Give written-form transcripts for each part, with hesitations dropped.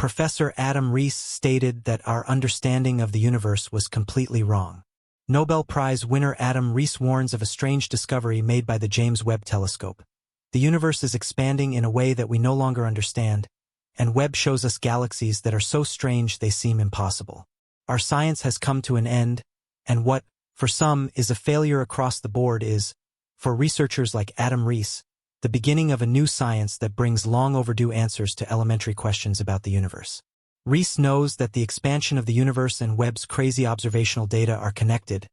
Professor Adam Rees stated that our understanding of the universe was completely wrong. Nobel Prize winner Adam Rees warns of a strange discovery made by the James Webb Telescope. The universe is expanding in a way that we no longer understand, and Webb shows us galaxies that are so strange they seem impossible. Our science has come to an end, and what, for some, is a failure across the board is, for researchers like Adam Rees, the beginning of a new science that brings long overdue answers to elementary questions about the universe. Rees knows that the expansion of the universe and Webb's crazy observational data are connected,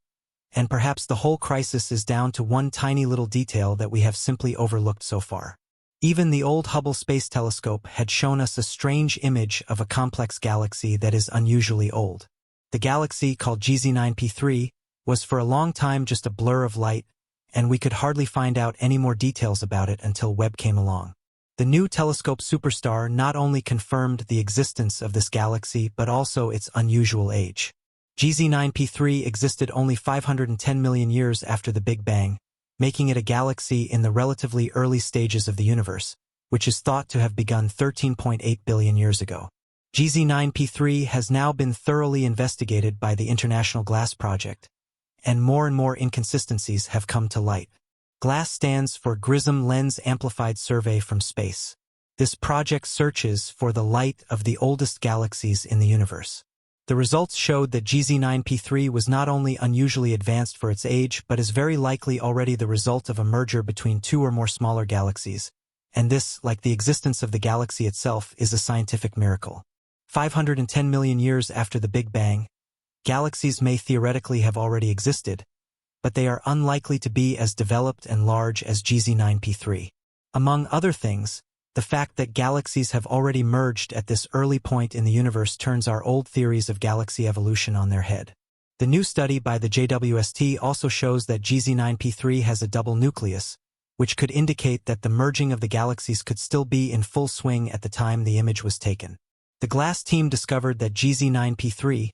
and perhaps the whole crisis is down to one tiny little detail that we have simply overlooked so far. Even the old Hubble Space Telescope had shown us a strange image of a complex galaxy that is unusually old. The galaxy, called GZ9P3, was for a long time just a blur of light, and we could hardly find out any more details about it until Webb came along. The new telescope superstar not only confirmed the existence of this galaxy but also its unusual age. GZ9P3 existed only 510 million years after the Big Bang, making it a galaxy in the relatively early stages of the universe, which is thought to have begun 13.8 billion years ago. GZ9P3 has now been thoroughly investigated by the International Glass Project, and more inconsistencies have come to light. GLASS stands for GRISM Lens Amplified Survey from Space. This project searches for the light of the oldest galaxies in the universe. The results showed that GZ9P3 was not only unusually advanced for its age but is very likely already the result of a merger between two or more smaller galaxies, and this, like the existence of the galaxy itself, is a scientific miracle. 510 million years after the Big Bang, galaxies may theoretically have already existed, but they are unlikely to be as developed and large as GZ9P3. Among other things, the fact that galaxies have already merged at this early point in the universe turns our old theories of galaxy evolution on their head. The new study by the JWST also shows that GZ9P3 has a double nucleus, which could indicate that the merging of the galaxies could still be in full swing at the time the image was taken. The GLASS team discovered that GZ9P3,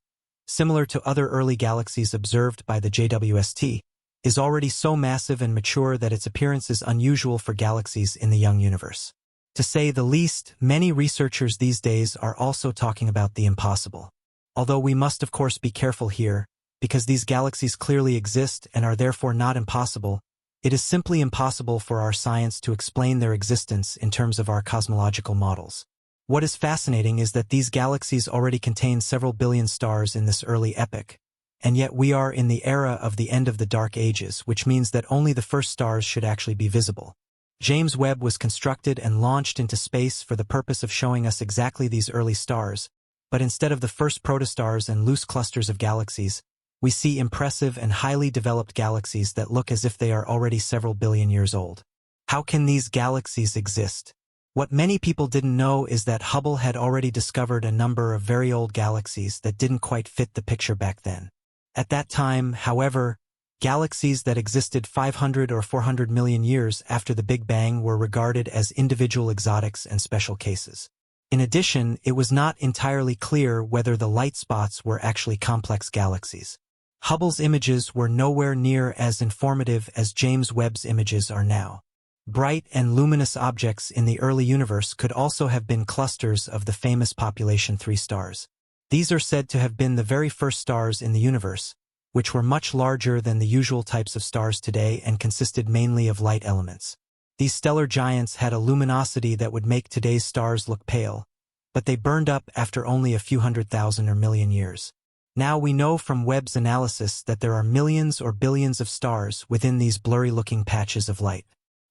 similar to other early galaxies observed by the JWST, is already so massive and mature that its appearance is unusual for galaxies in the young universe. To say the least, many researchers these days are also talking about the impossible. Although we must of course be careful here, because these galaxies clearly exist and are therefore not impossible, it is simply impossible for our science to explain their existence in terms of our cosmological models. What is fascinating is that these galaxies already contain several billion stars in this early epoch, and yet we are in the era of the end of the Dark Ages, which means that only the first stars should actually be visible. James Webb was constructed and launched into space for the purpose of showing us exactly these early stars, but instead of the first protostars and loose clusters of galaxies, we see impressive and highly developed galaxies that look as if they are already several billion years old. How can these galaxies exist? What many people didn't know is that Hubble had already discovered a number of very old galaxies that didn't quite fit the picture back then. At that time, however, galaxies that existed 500 or 400 million years after the Big Bang were regarded as individual exotics and special cases. In addition, it was not entirely clear whether the light spots were actually complex galaxies. Hubble's images were nowhere near as informative as James Webb's images are now. Bright and luminous objects in the early universe could also have been clusters of the famous population 3 stars. These are said to have been the very first stars in the universe, which were much larger than the usual types of stars today and consisted mainly of light elements. These stellar giants had a luminosity that would make today's stars look pale, but they burned up after only a few 100,000 or million years. Now we know from Webb's analysis that there are millions or billions of stars within these blurry-looking patches of light.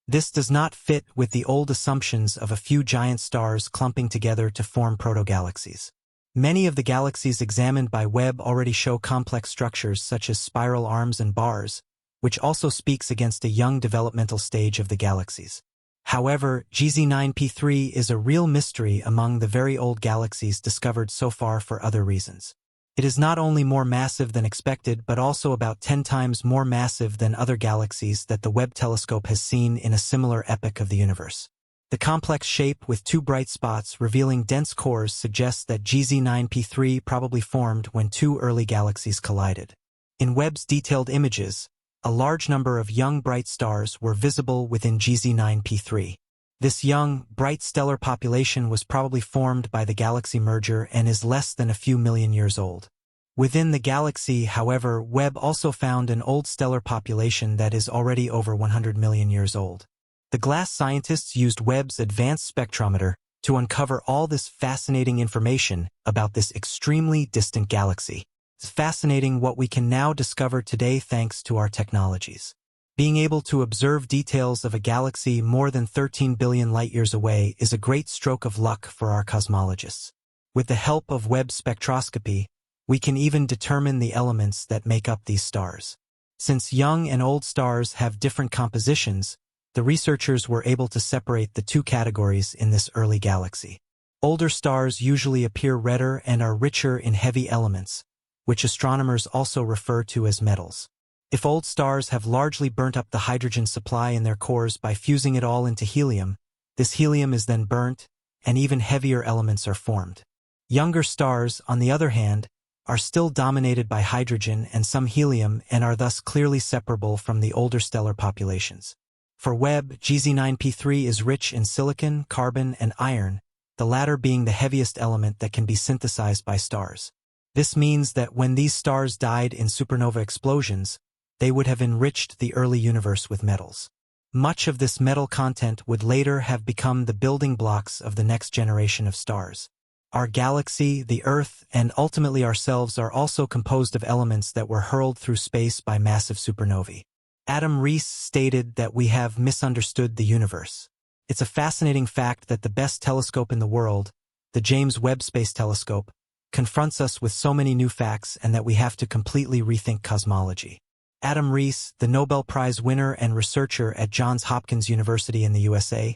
This does not fit with the old assumptions of a few giant stars clumping together to form protogalaxies. Many of the galaxies examined by Webb already show complex structures such as spiral arms and bars, which also speaks against a young developmental stage of the galaxies. However, GZ9P3 is a real mystery among the very old galaxies discovered so far for other reasons. It is not only more massive than expected but also about 10 times more massive than other galaxies that the Webb telescope has seen in a similar epoch of the universe. The complex shape with 2 bright spots revealing dense cores suggests that GZ9P3 probably formed when 2 early galaxies collided. In Webb's detailed images, a large number of young bright stars were visible within GZ9P3. This young, bright stellar population was probably formed by the galaxy merger and is less than a few million years old. Within the galaxy, however, Webb also found an old stellar population that is already over 100 million years old. The glass scientists used Webb's advanced spectrometer to uncover all this fascinating information about this extremely distant galaxy. It's fascinating what we can now discover today thanks to our technologies. Being able to observe details of a galaxy more than 13 billion light-years away is a great stroke of luck for our cosmologists. With the help of Webb spectroscopy, we can even determine the elements that make up these stars. Since young and old stars have different compositions, the researchers were able to separate the two categories in this early galaxy. Older stars usually appear redder and are richer in heavy elements, which astronomers also refer to as metals. If old stars have largely burnt up the hydrogen supply in their cores by fusing it all into helium, this helium is then burnt, and even heavier elements are formed. Younger stars, on the other hand, are still dominated by hydrogen and some helium and are thus clearly separable from the older stellar populations. For Webb, GZ9p3 is rich in silicon, carbon, and iron, the latter being the heaviest element that can be synthesized by stars. This means that when these stars died in supernova explosions, they would have enriched the early universe with metals. Much of this metal content would later have become the building blocks of the next generation of stars. Our galaxy, the Earth, and ultimately ourselves are also composed of elements that were hurled through space by massive supernovae. Adam Rees stated that we have misunderstood the universe. It's a fascinating fact that the best telescope in the world, the James Webb Space Telescope, confronts us with so many new facts and that we have to completely rethink cosmology. Adam Rees, the Nobel Prize winner and researcher at Johns Hopkins University in the USA,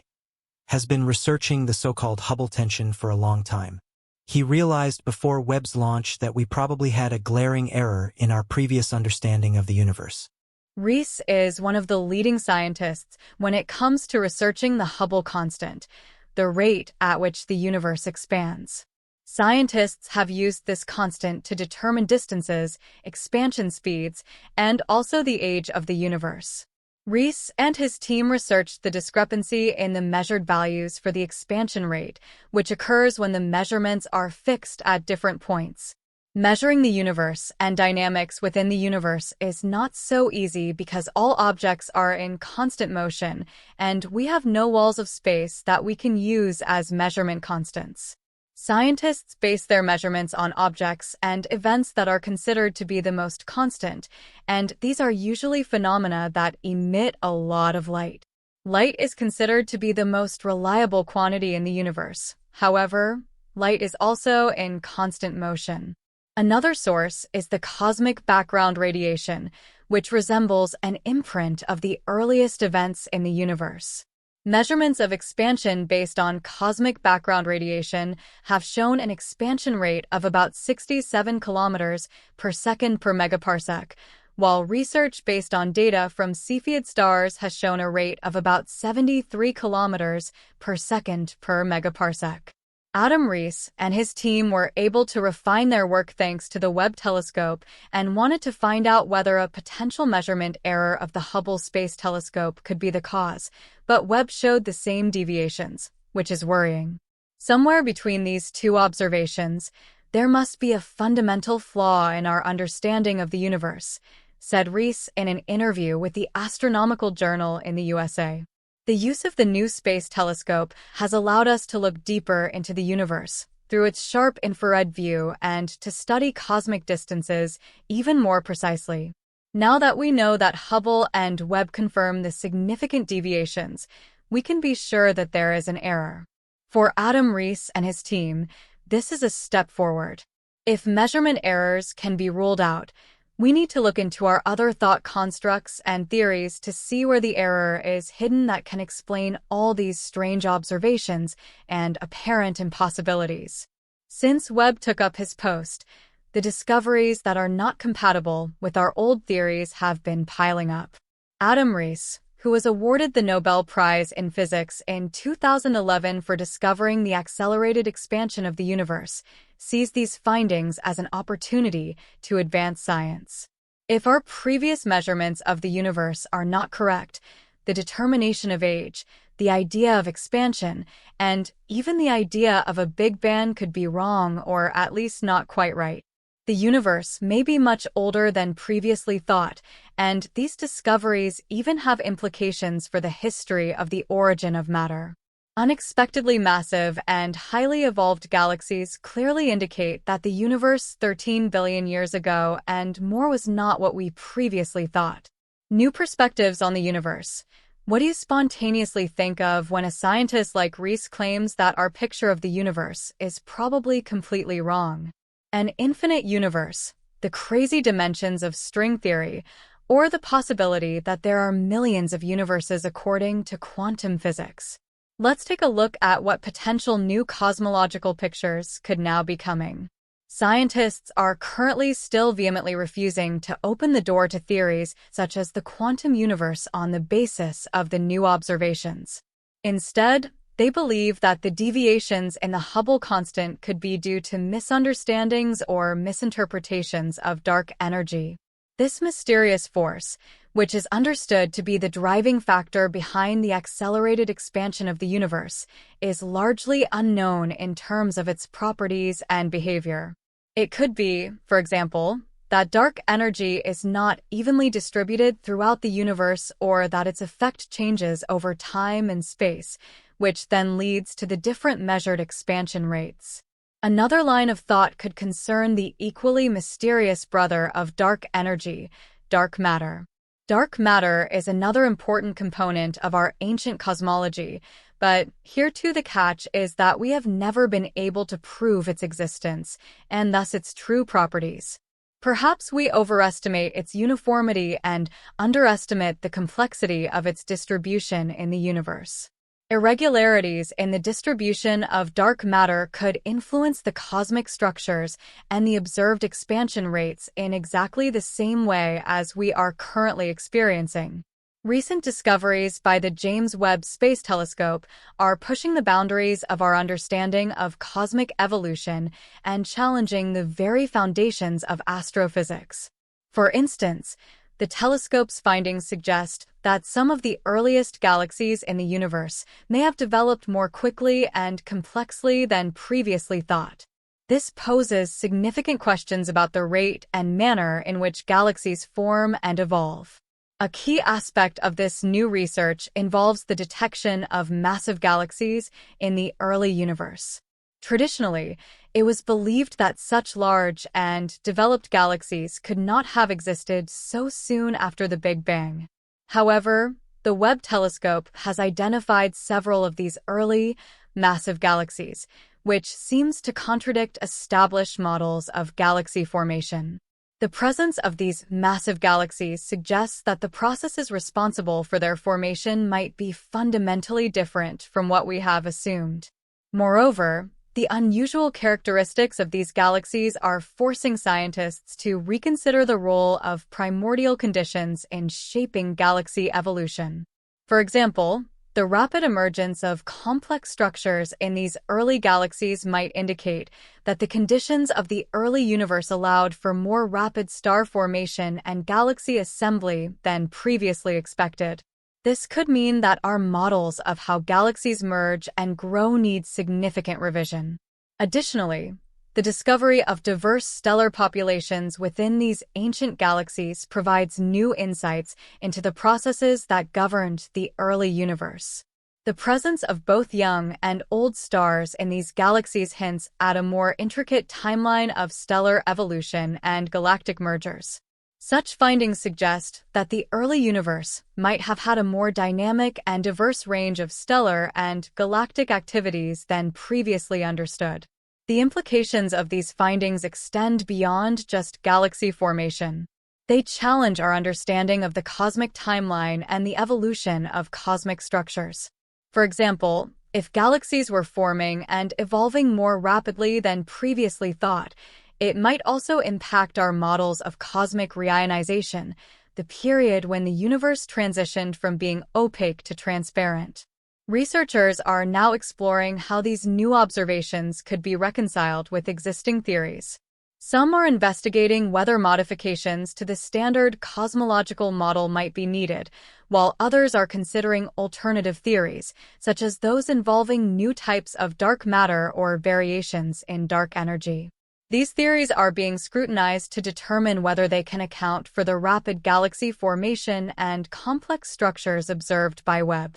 has been researching the so-called Hubble tension for a long time. He realized before Webb's launch that we probably had a glaring error in our previous understanding of the universe. Rees is one of the leading scientists when it comes to researching the Hubble constant, the rate at which the universe expands. Scientists have used this constant to determine distances, expansion speeds, and also the age of the universe. Rees and his team researched the discrepancy in the measured values for the expansion rate, which occurs when the measurements are fixed at different points. Measuring the universe and dynamics within the universe is not so easy because all objects are in constant motion, and we have no walls of space that we can use as measurement constants. Scientists base their measurements on objects and events that are considered to be the most constant, and these are usually phenomena that emit a lot of light. Light is considered to be the most reliable quantity in the universe. However, light is also in constant motion. Another source is the cosmic background radiation, which resembles an imprint of the earliest events in the universe. Measurements of expansion based on cosmic background radiation have shown an expansion rate of about 67 kilometers per second per megaparsec, while research based on data from Cepheid stars has shown a rate of about 73 kilometers per second per megaparsec. Adam Rees and his team were able to refine their work thanks to the Webb telescope and wanted to find out whether a potential measurement error of the Hubble Space Telescope could be the cause, but Webb showed the same deviations, which is worrying. Somewhere between these two observations, there must be a fundamental flaw in our understanding of the universe, said Rees in an interview with the Astronomical Journal in the USA. The use of the new space telescope has allowed us to look deeper into the universe through its sharp infrared view and to study cosmic distances even more precisely. Now that we know that Hubble and Webb confirm the significant deviations, we can be sure that there is an error. For Adam Rees and his team, this is a step forward. If measurement errors can be ruled out, we need to look into our other thought constructs and theories to see where the error is hidden that can explain all these strange observations and apparent impossibilities. Since Webb took up his post, the discoveries that are not compatible with our old theories have been piling up. Adam Rees, who was awarded the Nobel Prize in Physics in 2011 for discovering the accelerated expansion of the universe, sees these findings as an opportunity to advance science. If our previous measurements of the universe are not correct, the determination of age, the idea of expansion, and even the idea of a Big Bang could be wrong or at least not quite right. The universe may be much older than previously thought, and these discoveries even have implications for the history of the origin of matter. Unexpectedly massive and highly evolved galaxies clearly indicate that the universe 13 billion years ago and more was not what we previously thought. New perspectives on the universe. What do you spontaneously think of when a scientist like Reese claims that our picture of the universe is probably completely wrong? An infinite universe, the crazy dimensions of string theory, or the possibility that there are millions of universes according to quantum physics? Let's take a look at what potential new cosmological pictures could now be coming. Scientists are currently still vehemently refusing to open the door to theories such as the quantum universe on the basis of the new observations. Instead, they believe that the deviations in the Hubble constant could be due to misunderstandings or misinterpretations of dark energy. This mysterious force, which is understood to be the driving factor behind the accelerated expansion of the universe, is largely unknown in terms of its properties and behavior. It could be, for example, that dark energy is not evenly distributed throughout the universe or that its effect changes over time and space, which then leads to the different measured expansion rates. Another line of thought could concern the equally mysterious brother of dark energy, dark matter. Dark matter is another important component of our ancient cosmology, but here too the catch is that we have never been able to prove its existence, and thus its true properties. Perhaps we overestimate its uniformity and underestimate the complexity of its distribution in the universe. Irregularities in the distribution of dark matter could influence the cosmic structures and the observed expansion rates in exactly the same way as we are currently experiencing. Recent discoveries by the James Webb Space Telescope are pushing the boundaries of our understanding of cosmic evolution and challenging the very foundations of astrophysics. For instance, the telescope's findings suggest that some of the earliest galaxies in the universe may have developed more quickly and complexly than previously thought. This poses significant questions about the rate and manner in which galaxies form and evolve. A key aspect of this new research involves the detection of massive galaxies in the early universe. Traditionally, it was believed that such large and developed galaxies could not have existed so soon after the Big Bang. However, the Webb telescope has identified several of these early, massive galaxies, which seems to contradict established models of galaxy formation. The presence of these massive galaxies suggests that the processes responsible for their formation might be fundamentally different from what we have assumed. Moreover, the unusual characteristics of these galaxies are forcing scientists to reconsider the role of primordial conditions in shaping galaxy evolution. For example, the rapid emergence of complex structures in these early galaxies might indicate that the conditions of the early universe allowed for more rapid star formation and galaxy assembly than previously expected. This could mean that our models of how galaxies merge and grow need significant revision. Additionally, the discovery of diverse stellar populations within these ancient galaxies provides new insights into the processes that governed the early universe. The presence of both young and old stars in these galaxies hints at a more intricate timeline of stellar evolution and galactic mergers. Such findings suggest that the early universe might have had a more dynamic and diverse range of stellar and galactic activities than previously understood. The implications of these findings extend beyond just galaxy formation. They challenge our understanding of the cosmic timeline and the evolution of cosmic structures. For example, if galaxies were forming and evolving more rapidly than previously thought, it might also impact our models of cosmic reionization, the period when the universe transitioned from being opaque to transparent. Researchers are now exploring how these new observations could be reconciled with existing theories. Some are investigating whether modifications to the standard cosmological model might be needed, while others are considering alternative theories, such as those involving new types of dark matter or variations in dark energy. These theories are being scrutinized to determine whether they can account for the rapid galaxy formation and complex structures observed by Webb.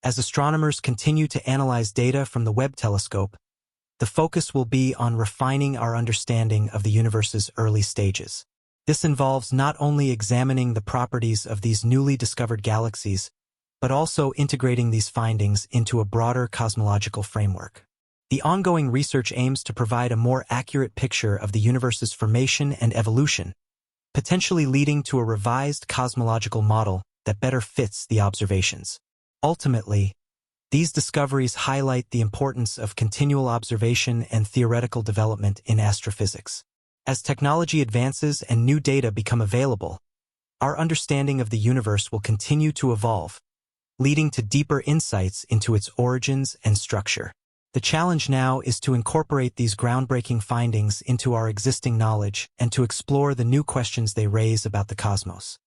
As astronomers continue to analyze data from the Webb telescope, the focus will be on refining our understanding of the universe's early stages. This involves not only examining the properties of these newly discovered galaxies, but also integrating these findings into a broader cosmological framework. The ongoing research aims to provide a more accurate picture of the universe's formation and evolution, potentially leading to a revised cosmological model that better fits the observations. Ultimately, these discoveries highlight the importance of continual observation and theoretical development in astrophysics. As technology advances and new data become available, our understanding of the universe will continue to evolve, leading to deeper insights into its origins and structure. The challenge now is to incorporate these groundbreaking findings into our existing knowledge and to explore the new questions they raise about the cosmos.